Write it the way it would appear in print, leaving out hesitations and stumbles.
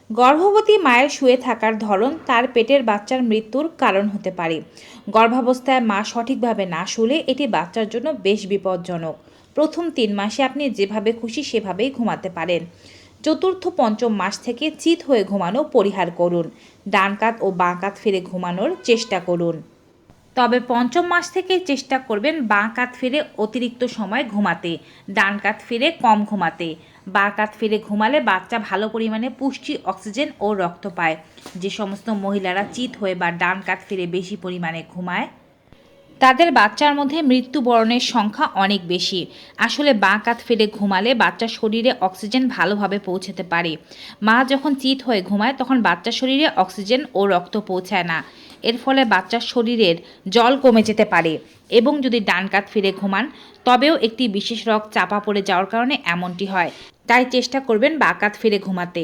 গর্ভবতী মায়ের শুয়ে থাকার ধরন তার পেটের বাচ্চার মৃত্যুর কারণ হতে পারে। গর্ভাবস্থায় মা সঠিকভাবে না শুলে এটি বাচ্চার জন্য বেশ বিপজ্জনক। প্রথম 3 মাসে আপনি যেভাবে খুশি সেভাবেই ঘুমাতে পারেন। চতুর্থ পঞ্চম মাস থেকে চিত হয়ে ঘুমানো পরিহার করুন। ডান কাত ও বাঁ কাত ফিরে ঘুমানোর চেষ্টা করুন। তবে পঞ্চম মাস থেকে চেষ্টা করবেন বাঁ কাত ফিরে অতিরিক্ত সময় ঘুমাতে, ডান কাত ফিরে কম ঘুমাতে। বাঁ কাত ফিরে ঘুমালে বাচ্চা ভালো পরিমাণে পুষ্টি, অক্সিজেন ও রক্ত পায়। যে সমস্ত মহিলারা চিত হয়ে বা ডান কাত ফিরে বেশি পরিমাণে ঘুমায় তাদের বাচ্চার মধ্যে মৃত্যুবরণের সংখ্যা অনেক বেশি। আসলে বাঁ কাত ফিরে ঘুমালে বাচ্চার শরীরে অক্সিজেন ভালোভাবে পৌঁছাতে পারে। মা যখন চিত হয়ে ঘুমায় তখন বাচ্চার শরীরে অক্সিজেন ও রক্ত পৌঁছায় না। এর ফলে বাচ্চার শরীরের জল কমে যেতে পারে। এবং যদি ডান কাত ফিরে ঘুমান তবেও একটি বিশেষ রোগ চাপা পড়ে যাওয়ার কারণে এমনটি হয়। তাই চেষ্টা করবেন বাঁ কাত ফিরে ঘুমাতে।